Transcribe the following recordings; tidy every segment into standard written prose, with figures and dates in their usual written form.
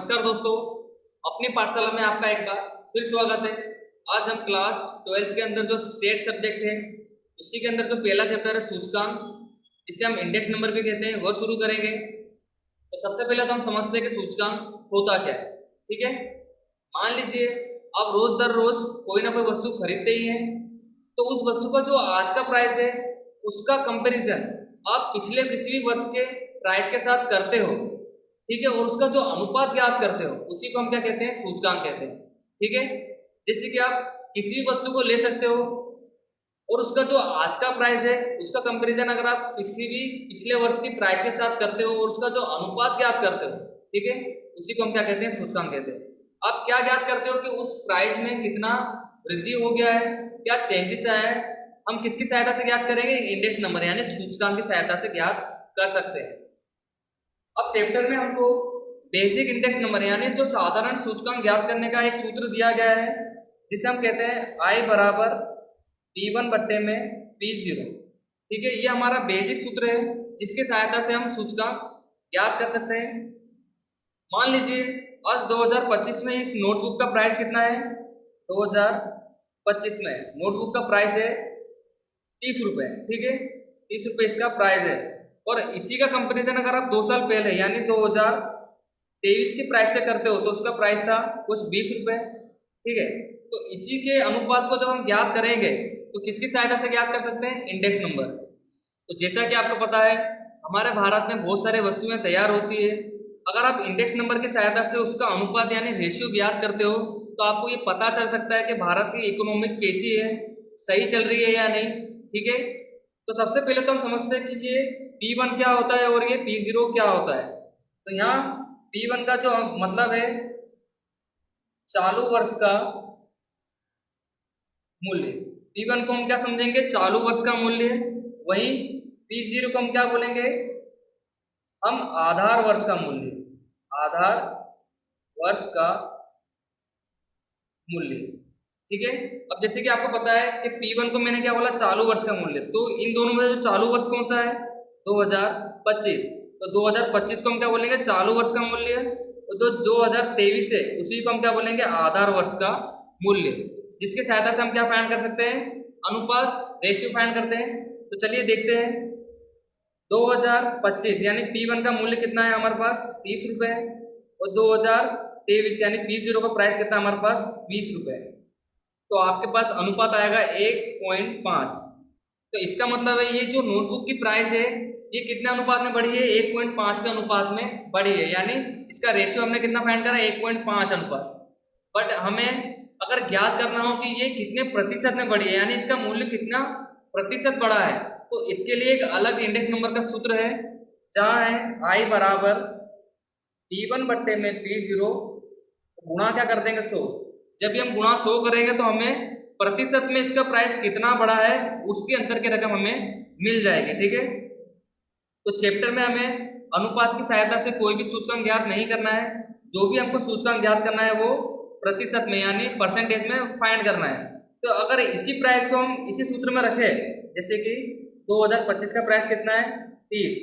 नमस्कार दोस्तों, अपनी पाठशाला में आपका एक बार फिर स्वागत है। आज हम क्लास 12th के अंदर जो स्टेट सब्जेक्ट है उसी के अंदर जो पहला चैप्टर है सूचकांक, जिसे हम इंडेक्स नंबर भी कहते हैं, वह शुरू करेंगे। तो सबसे पहले तो हम समझते हैं कि सूचकांक होता क्या है। ठीक है, मान लीजिए आप रोज दर रोज कोई ना कोई वस्तु खरीदते ही हैं, तो उस वस्तु का जो आज का प्राइस है उसका कंपैरिजन आप पिछले किसी भी वर्ष के प्राइस के साथ करते हो। ठीक है, और उसका जो अनुपात ज्ञात करते हो उसी को हम क्या कहते हैं, सूचकांक कहते हैं। ठीक है, जैसे कि आप किसी भी वस्तु को ले सकते हो और उसका जो आज का प्राइस है उसका कंपैरिजन अगर आप किसी भी पिछले वर्ष की प्राइस के साथ करते हो और उसका जो अनुपात ज्ञात करते हो, ठीक है, उसी को हम क्या कहते हैं, सूचकांक कहते हैं। आप क्या ज्ञात करते हो कि उस प्राइस में कितना वृद्धि हो गया है, क्या चेंजेस आया है, हम किसकी सहायता से ज्ञात करेंगे, इंडेक्स नंबर यानी सूचकांक की सहायता से ज्ञात कर सकते हैं। अब चैप्टर में हमको बेसिक इंडेक्स नंबर यानी जो साधारण सूचकांक ज्ञात करने का एक सूत्र दिया गया है, जिसे हम कहते हैं I बराबर P1 बट्टे में P0। ठीक है, ये हमारा बेसिक सूत्र है जिसकी सहायता से हम सूचकांक ज्ञात कर सकते हैं। मान लीजिए आज 2025 में इस नोटबुक का प्राइस कितना है, 2025 में नोटबुक का प्राइस है 30 रुपये। ठीक है, 30 रुपये इसका प्राइस है, और इसी का कंपैरिजन अगर आप 2 साल पहले यानी 2023 की प्राइस से करते हो तो उसका प्राइस था कुछ 20 रुपये। ठीक है, तो इसी के अनुपात को जब हम ज्ञात करेंगे तो किसकी सहायता से ज्ञात कर सकते हैं, इंडेक्स नंबर। तो जैसा कि आपको पता है हमारे भारत में बहुत सारे वस्तुएं तैयार होती है, अगर आप इंडेक्स नंबर की सहायता से उसका अनुपात यानी रेशियो ज्ञात करते हो तो आपको ये पता चल सकता है कि भारत की इकोनॉमिक कैसी है, सही चल रही है या नहीं। ठीक है, तो सबसे पहले तो हम समझते हैं कि ये P1 क्या होता है और ये P0 क्या होता है। तो यहाँ P1 का जो मतलब है चालू वर्ष का मूल्य, P1 को हम क्या समझेंगे, चालू वर्ष का मूल्य। वही P0 को हम क्या बोलेंगे, हम आधार वर्ष का मूल्य, आधार वर्ष का मूल्य। ठीक है, अब जैसे कि आपको पता है कि P1 को मैंने क्या बोला, चालू वर्ष का मूल्य, तो इन दोनों में जो चालू वर्ष कौन सा है, 2025। तो 2025 को हम क्या बोलेंगे, चालू वर्ष का मूल्य, और जो 2023 है उसी को हम क्या बोलेंगे, आधार वर्ष का मूल्य, जिसकी सहायता से हम क्या फाइंड कर सकते हैं, अनुपात, रेशियो फाइंड करते हैं। तो चलिए देखते हैं, 2025 यानी P1 का मूल्य कितना है हमारे पास, 30 रुपये, और 2023 यानी P0 का प्राइस कितना है हमारे पास, 20 रुपये। तो आपके पास अनुपात आएगा 1.5। तो इसका मतलब है ये जो नोटबुक की प्राइस है ये कितने अनुपात में बढ़ी है, 1.5 के अनुपात में बढ़ी है, यानी इसका रेशियो हमने कितना फाइंड करा, 1.5 अनुपात। बट हमें अगर ज्ञात करना हो कि ये कितने प्रतिशत में बढ़ी है यानी इसका मूल्य कितना प्रतिशत बढ़ा है, तो इसके लिए एक अलग इंडेक्स नंबर का सूत्र है, जहाँ है I बराबर P1 बट्टे में P0 गुणा क्या कर देंगे, 100। जब हम गुणा 100 करेंगे तो हमें प्रतिशत में इसका प्राइस कितना बढ़ा है उसके अंतर की रकम हमें मिल जाएगी। ठीक है, तो चैप्टर में हमें अनुपात की सहायता से कोई भी सूचकांक ज्ञात नहीं करना है, जो भी हमको सूचकांक ज्ञात करना है वो प्रतिशत में यानी परसेंटेज में फाइंड करना है। तो अगर इसी प्राइस को हम इसी सूत्र में रखें, जैसे कि 2025 का प्राइस कितना है, 30,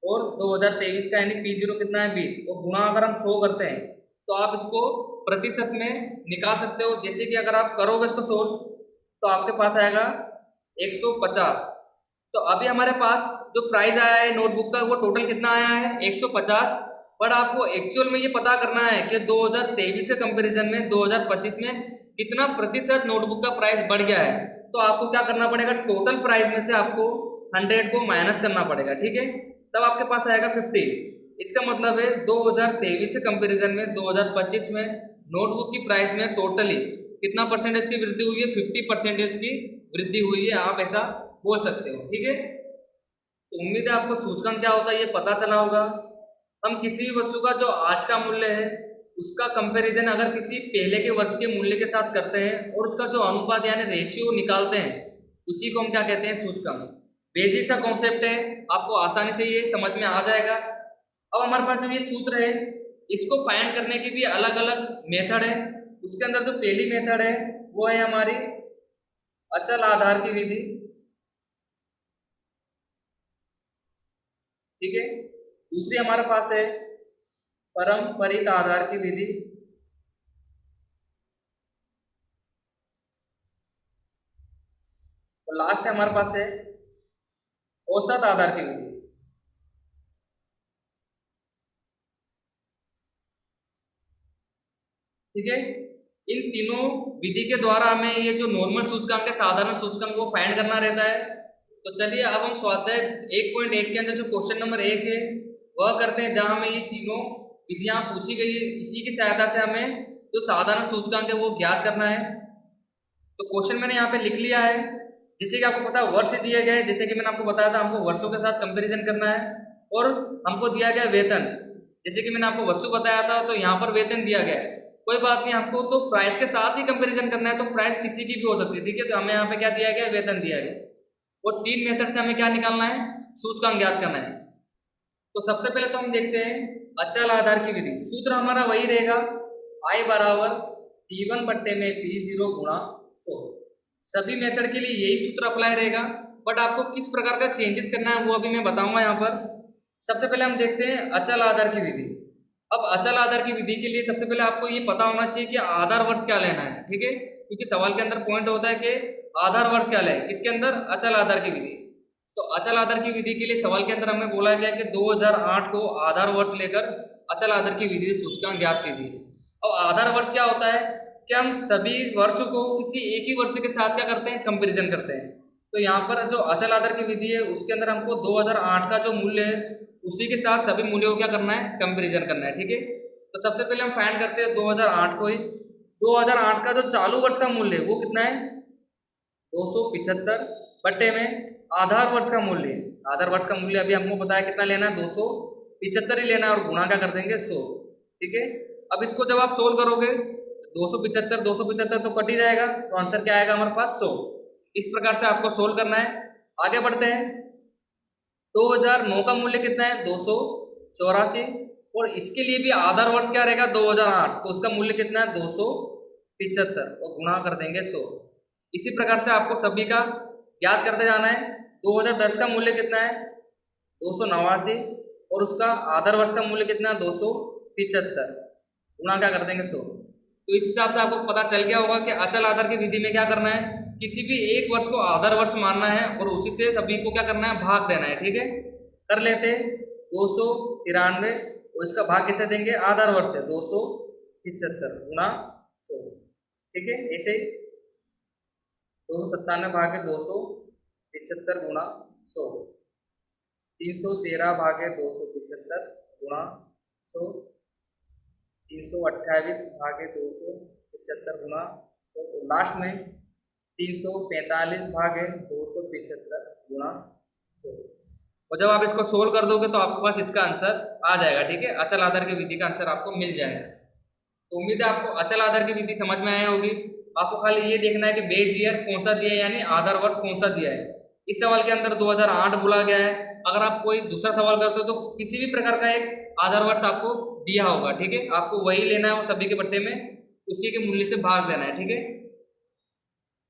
और 2023 का यानी P0 कितना है, 20, और गुणा अगर हम 100 करते हैं तो आप इसको प्रतिशत में निकाल सकते हो। जैसे कि अगर आप करोगे इसको 100 तो आपके पास आएगा 150। तो अभी हमारे पास जो प्राइस आया है नोटबुक का वो टोटल कितना आया है, 150। पर आपको एक्चुअल में ये पता करना है कि 2023 के कंपैरिजन में 2025 में कितना प्रतिशत नोटबुक का प्राइस बढ़ गया है। तो आपको क्या करना पड़ेगा, टोटल प्राइस में से आपको 100 को माइनस करना पड़ेगा। ठीक है, तब आपके पास आएगा 50। इसका मतलब है 2023 के कंपैरिजन में 2025 में नोटबुक की प्राइस में टोटली कितना परसेंटेज की वृद्धि हुई है, 50% की वृद्धि हुई है, आप ऐसा बोल सकते हो। ठीक है, तो उम्मीद है आपको सूचकांक क्या होता है ये पता चला होगा। हम किसी भी वस्तु का जो आज का मूल्य है उसका कंपैरिजन अगर किसी पहले के वर्ष के मूल्य के साथ करते हैं और उसका जो अनुपात यानी रेशियो निकालते हैं उसी को हम क्या कहते हैं, सूचकांक। बेसिक सा कॉन्सेप्ट है, आपको आसानी से ये समझ में आ जाएगा। अब हमारे पास जो ये सूत्र है इसको फाइंड करने की भी अलग अलग मेथड है। उसके अंदर जो पहली मेथड है वो है हमारी अचल आधार की विधि। ठीक है, दूसरी हमारे पास है पारंपरिक आधार की विधि, और लास्ट है हमारे पास है औसत आधार की विधि। ठीक है, इन तीनों विधि के द्वारा हमें ये जो नॉर्मल सूचकांक है, साधारण सूचकांक, वो फाइंड करना रहता है। तो चलिए अब हम स्वाध्याय 1.1 के अंदर जो क्वेश्चन नंबर 1 है वह करते हैं, जहां हमें ये तीनों विधियां पूछी गई है। इसी की सहायता से हमें जो साधारण सूचकांक है वो ज्ञात करना है। तो क्वेश्चन मैंने यहाँ पे लिख लिया है। जैसे कि आपको पता है वर्ष दिया गया है, जैसे कि मैंने आपको बताया था हमको वर्षों के साथ कंपेरिजन करना है। और हमको दिया गया वेतन, जैसे कि मैंने आपको वस्तु बताया था, तो यहाँ पर वेतन दिया गया है। कोई बात नहीं, हमको तो प्राइस के साथ ही कंपैरिजन करना है, तो प्राइस किसी की भी हो सकती है। ठीक है, तो हमें यहाँ पे क्या दिया गया, वेतन दिया गया। और 3 मेथड से हमें क्या निकालना है, सूचकांक ज्ञात करना है। तो सबसे पहले तो हम देखते हैं अचल आधार की विधि। सूत्र हमारा वही रहेगा, I बराबर P1 बट्टे में P0 गुणा 100। सभी मेथड के लिए यही सूत्र अप्लाई रहेगा, बट आपको किस प्रकार का चेंजेस करना है वो अभी मैं बताऊंगा यहाँ पर। सबसे पहले हम देखते हैं अचल आधार की विधि। अब अचल आधार की विधि के लिए सबसे पहले आपको ये पता होना चाहिए कि आधार वर्ष क्या लेना है। ठीक है, क्योंकि सवाल के अंदर पॉइंट होता है कि आधार वर्ष क्या लें, इसके अंदर अचल आधार की विधि। तो अचल आधार की विधि के लिए सवाल के अंदर हमें बोला गया कि 2008 को आधार वर्ष लेकर अचल आधार की विधि से सूचकांक ज्ञात कीजिए। अब आधार वर्ष क्या होता है कि हम सभी वर्ष को किसी एक ही वर्ष के साथ क्या करते हैं, कंपेरिजन करते हैं। तो यहाँ पर जो अचल आधार की विधि है उसके अंदर हमको 2008 का जो मूल्य है उसी के साथ सभी मूल्यों को क्या करना है, कंपेरिजन करना है। ठीक है, तो सबसे पहले हम फाइंड करते हैं 2008 को ही। 2008 का जो चालू वर्ष का मूल्य है वो कितना है, 275 बट्टे में आधार वर्ष का मूल्य। आधार वर्ष का मूल्य अभी हमको पता है कितना लेना है, 275 ही लेना है, और गुणा क्या कर देंगे, 100। ठीक है, अब इसको जब आप सोल्व करोगे 275 तो कट ही जाएगा, तो आंसर क्या आएगा हमारे पास, 100। इस प्रकार से आपको सोल्व करना है। आगे बढ़ते हैं। 2009 का मूल्य कितना है, 284, और इसके लिए भी आधार वर्ष क्या रहेगा, 2008, तो उसका मूल्य कितना है, 275, और गुणा कर देंगे 100। इसी प्रकार से आपको सभी का याद करते जाना है। 2010 का मूल्य कितना है, 289, और उसका आधार वर्ष का मूल्य कितना है, 275, गुणा क्या कर देंगे 100। तो इस हिसाब से आपको पता चल गया होगा कि अचल आधार की विधि में क्या करना है, किसी भी एक वर्ष को आधार वर्ष मानना है और उसी से सभी को क्या करना है, भाग देना है। ठीक है, कर लेते हैं। 293, और इसका भाग कैसे देंगे, आधार वर्ष है 275 गुणा 100। ठीक है, ऐसे 297 भागे 275 गुणा 100, 313 भागे 275 गुणा 100, 328 भागे 275 गुणा 100, तो लास्ट में 345 भागे 275 गुणा 100। और जब आप इसको सोल्व कर दोगे तो आपके पास इसका आंसर आ जाएगा। ठीक है, अचल आधार की विधि का आंसर आपको मिल जाएगा। तो उम्मीद है आपको अचल आधार की विधि समझ में आया होगी। आपको खाली ये देखना है कि बेस ईयर कौन सा दिया है, यानी आधार वर्ष कौन सा दिया है। इस सवाल के अंदर 2008 बोला गया है। अगर आप कोई दूसरा सवाल करते हो तो किसी भी प्रकार का एक आधार वर्ष आपको दिया होगा। ठीक है, आपको वही लेना है, वो सभी के बट्टे में उसी के मूल्य से भाग देना है। ठीक है,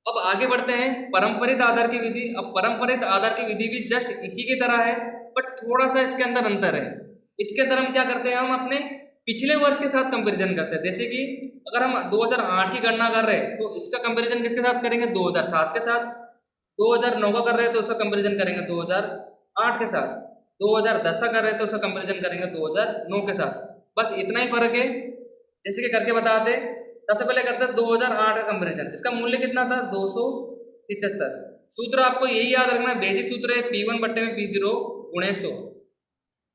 अब आगे बढ़ते हैं परंपरित आधार की विधि। अब परंपरित आधार की विधि भी जस्ट इसी की तरह है, बट थोड़ा सा इसके अंदर अंतर है। इसके अंदर हम क्या करते हैं, हम अपने पिछले वर्ष के साथ कंपैरिजन करते हैं। जैसे कि अगर हम 2008 की गणना कर रहे हैं तो इसका कंपैरिजन किसके साथ करेंगे, 2007 के साथ। 2009 का कर रहे हैं तो उसका कंपैरिजन करेंगे 2008 के साथ। 2010 का कर रहे हैं तो उसका कंपैरिजन करेंगे 2009 के साथ। बस इतना ही फर्क है। जैसे कि करके बताते, सबसे पहले करते हैं 2008 का कंपैरिजन। इसका मूल्य कितना था, 275। सूत्र आपको यही याद रखना है, बेसिक सूत्र है P1 बट्टे में P0 गुणे 100।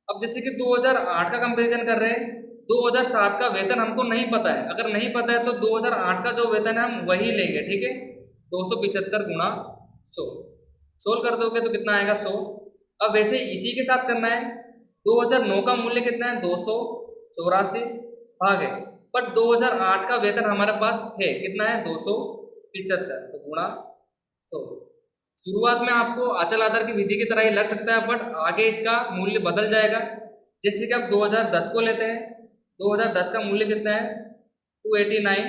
अब जैसे कि 2008 का कंपैरिजन कर रहे हैं, 2007 का वेतन हमको नहीं पता है। अगर नहीं पता है तो 2008 का जो वेतन है हम वही लेंगे। ठीक है, 275 गुणा 100, सोल्व कर दोगे तो कितना आएगा, 100। अब वैसे इसी के साथ करना है। 2009 का मूल्य कितना है, 284 भागे, बट 2008 का वेतन हमारे पास है कितना है, 275, तो गुणा 100। शुरुआत में आपको अचल आधार की विधि की तरह ही लग सकता है, बट आगे इसका मूल्य बदल जाएगा। जैसे कि आप 2010 को लेते हैं, 2010 का मूल्य कितना है, 289,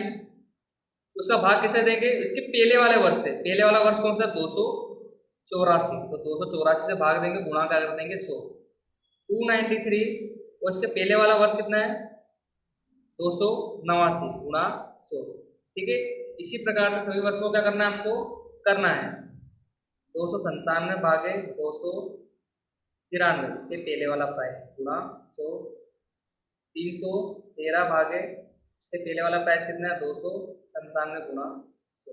उसका भाग कैसे देंगे, इसके पहले वाले वर्ष से। पहले वाला वर्ष कौन सा, 284, तो 284 से भाग देंगे, गुणा क्या कर देंगे 100। 293, और इसके पहले वाला वर्ष कितना है, 289 गुणा 100। ठीक है, इसी प्रकार से सभी वर्षों को क्या करना है हमको करना है 297 भागे 293 इसके पहले वाला प्राइस गुणा 100, 313 भागे इसके पहले वाला प्राइस कितना है 297 गुणा 100,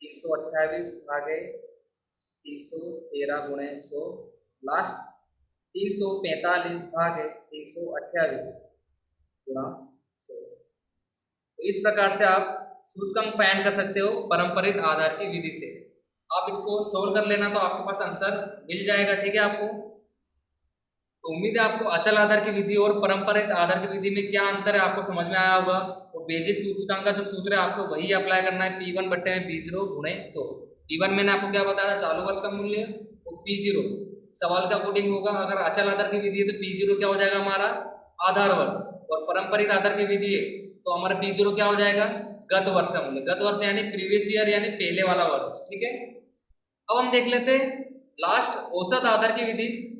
328 भागे 313 गुणे 100, लास्ट 345 भागे 328 गुणा 100। तो इस प्रकार से आप सूचकांक फाइंड कर सकते हो पारंपरिक आधार की विधि से। आप इसको सोल्व कर लेना तो आपके पास आंसर मिल जाएगा। ठीक है, आपको तो उम्मीद है आपको अचल आधार की विधि और पारंपरिक आधार की विधि में क्या अंतर है आपको समझ में आया होगा। और बेसिक सूचकांक का जो सूत्र है आपको वही अप्लाई करना है, P1 बट्टे में P0 गुणे 100। P1 मैंने आपको क्या बताया था चालू वर्ष का मूल्य, और P0 सवाल का अकॉर्डिंग होगा। अगर अचल आधार की विधि है तो P0 क्या हो जाएगा हमारा आधार वर्ष, और पारंपरिक आधार की विधि है तो हमारा P0 क्या हो जाएगा गत वर्ष का मूल्य। गत वर्ष यानी प्रीवियस ईयर यानी पहले वाला वर्ष। ठीक है, अब हम देख लेते हैं लास्ट औसत आधार की विधि।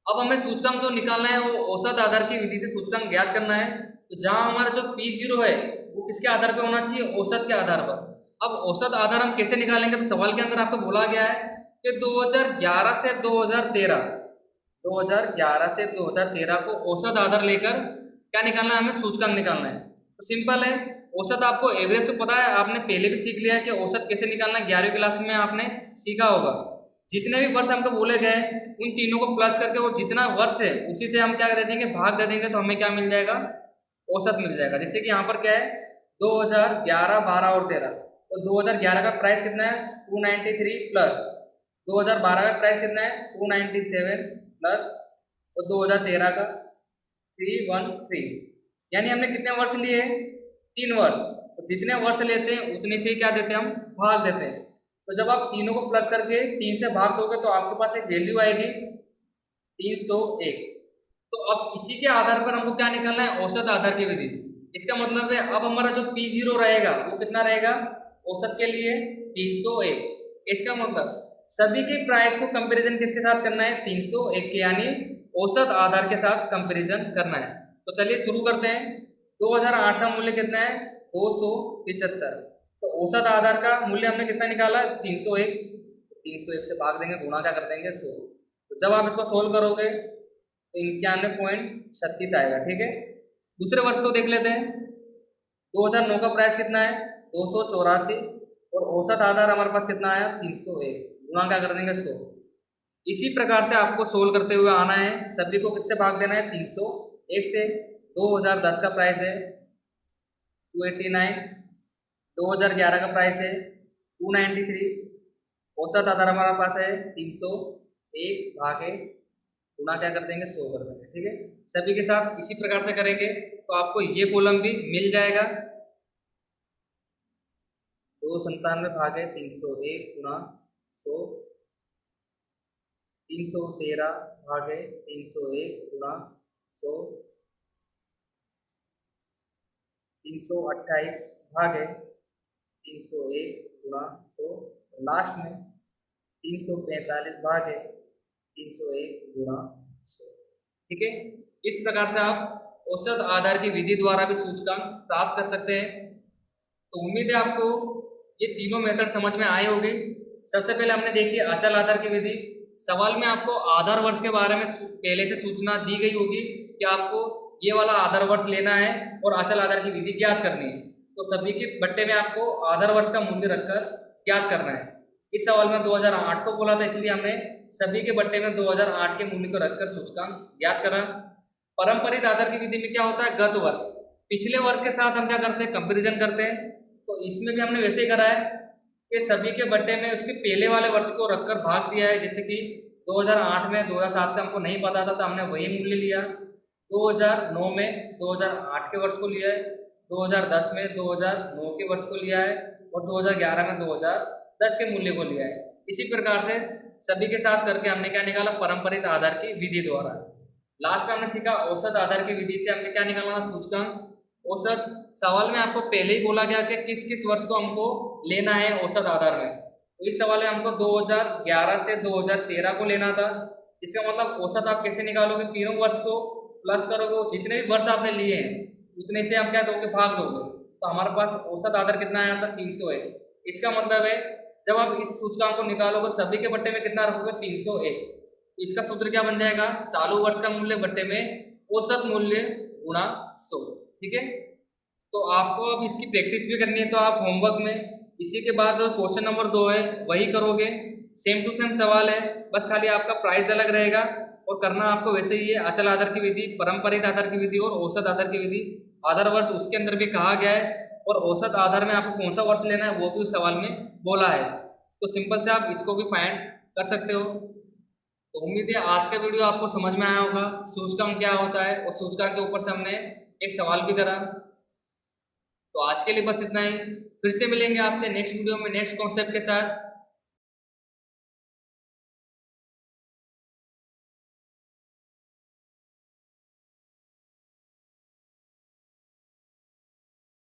अब हमें सूचकांक जो निकालना है वो औसत आधार की विधि से सूचकांक ज्ञात करना है। तो जहां हमारा जो P0 है वो किसके आधार पर होना चाहिए, औसत के आधार पर। अब औसत आधार हम कैसे निकालेंगे, तो सवाल के अंदर आपको बोला गया है कि 2011 से 2013 को औसत आधार लेकर क्या निकालना है, हमें सूचकांक निकालना है। तो सिंपल है, औसत आपको एवरेज तो पता है, आपने पहले भी सीख लिया है कि औसत कैसे निकालना है, 11वीं क्लास में आपने सीखा होगा। जितने भी वर्ष हमको बोले गए उन तीनों को प्लस करके वो जितना वर्ष है उसी से हम क्या दे देंगे भाग दे देंगे, तो हमें क्या मिल जाएगा औसत मिल जाएगा। जैसे कि यहाँ पर क्या है 2011, 12 और 13, तो 2011 का प्राइस कितना है 293 प्लस 2012 का प्राइस कितना है 297 प्लस और 2013 का 313, यानी हमने कितने वर्ष लिए 3 वर्ष। तो जितने वर्ष लेते हैं उतने से क्या देते हैं हम भाग देते हैं। तो जब आप तीनों को प्लस करके 3 से भाग दोगे तो आपके पास एक वैल्यू आएगी 301। तो अब इसी के आधार पर हमको क्या निकालना है औसत आधार की विधि। इसका मतलब है अब हमारा जो P0 रहेगा वो कितना रहेगा औसत के लिए 301। इसका मतलब सभी के प्राइस को कंपैरिजन किसके साथ करना है 301 के, यानी औसत आधार के साथ कंपैरिजन करना है। तो चलिए शुरू करते हैं। 2008 का मूल्य कितना है 275, तो औसत आधार का मूल्य हमने कितना निकाला 301। 301 से भाग देंगे, गुणा क्या कर देंगे 100। तो जब आप इसको सोल्व करोगे तो 91.36 आएगा। ठीक है, दूसरे वर्ष को देख लेते हैं। 2009 का प्राइस कितना है 284 और औसत आधार हमारे पास कितना आया 301, गुणा क्या कर देंगे 100। इसी प्रकार से आपको सोल्व करते हुए आना है, सभी को किससे भाग देना है 301 से। 2010 का प्राइस है 289, 2011 का प्राइस है 293, औसत आधार हमारे पास है 301 भागे गुणा क्या कर देंगे 100 कर देंगे। ठीक है, सभी के साथ इसी प्रकार से करेंगे तो आपको ये कॉलम भी मिल जाएगा। 297 भागे 301 गुणा 100, 313 भागे 301 गुणा 100, 328 भागे 301 गुणा 100, लास्ट में 345 भागे 301 गुणा 100। ठीक है, इस प्रकार से आप औसत आधार की विधि द्वारा भी सूचकांक प्राप्त कर सकते हैं। तो उम्मीद है आपको ये तीनों मेथड समझ में आए होंगे। सबसे पहले हमने देखी अचल आधार की विधि। सवाल में आपको आधार वर्ष के बारे में पहले से सूचना दी गई होगी कि आपको ये वाला आधार वर्ष लेना है और अचल आधार की विधि ज्ञात करनी है। तो सभी के बट्टे में आपको आधार वर्ष का मूल्य रखकर ज्ञात करना है। इस सवाल में 2008 को बोला था, इसलिए हमने सभी के बट्टे में 2008 के मूल्य को रखकर सूचकांक ज्ञात करा। पारंपरिक आधार की विधि में क्या होता है गत वर्ष पिछले वर्ष के साथ हम क्या करते हैं कंपैरिजन करते हैं। तो इसमें भी हमने वैसे ही करा है कि सभी के बट्टे में उसके पहले वाले वर्ष को रखकर भाग दिया है। जैसे कि 2008 में 2007 का हमको नहीं पता था तो हमने वही मूल्य लिया, 2009 में 2008 के वर्ष को लिया है, 2010 में 2009 के वर्ष को लिया है और 2011 में 2010 के मूल्य को लिया है। इसी प्रकार से सभी के साथ करके हमने क्या निकाला पारंपरिक आधार की विधि द्वारा। लास्ट में हमने सीखा औसत आधार की विधि से हमने क्या निकालना सूचकांक औसत। सवाल में आपको पहले ही बोला गया कि किस किस वर्ष को हमको लेना है औसत आधार में। तो इस सवाल में हमको 2011 से 2013 को लेना था। इसका मतलब औसत आप कैसे निकालोगे तीनों वर्ष को प्लस करोगे, वो जितने भी वर्ष आपने लिए हैं उतने से आप क्या दोगे, भाग दोगे। तो हमारे पास औसत आधार कितना आया था, 300 है। इसका मतलब है जब आप इस सूचकांक को निकालोगे सभी के बट्टे में कितना रखोगे, 301। इसका सूत्र क्या बन जाएगा, चालू वर्ष का मूल्य बट्टे में औसत मूल्य गुणा 100। ठीक है, तो आपको अब इसकी प्रैक्टिस भी करनी है, तो आप होमवर्क में इसी के बाद क्वेश्चन नंबर 2 है वही करोगे। सेम टू सेम सवाल है, बस खाली आपका प्राइस अलग रहेगा और करना आपको वैसे ही है। अचल आधार की विधि, पारंपरिक आधार की विधि और औसत आधार की विधि। आधार वर्ष उसके अंदर भी कहा गया है और औसत आधार में आपको कौन सा वर्ष लेना है वो भी उस सवाल में बोला है। तो सिंपल से आप इसको भी फाइंड कर सकते हो। तो उम्मीद है आज का वीडियो आपको समझ में आया होगा, सूचकांक क्या होता है और सूचकांक के ऊपर से हमने एक सवाल भी करा। तो आज के लिए बस इतना ही, फिर से मिलेंगे आपसे नेक्स्ट वीडियो में नेक्स्ट कॉन्सेप्ट के साथ।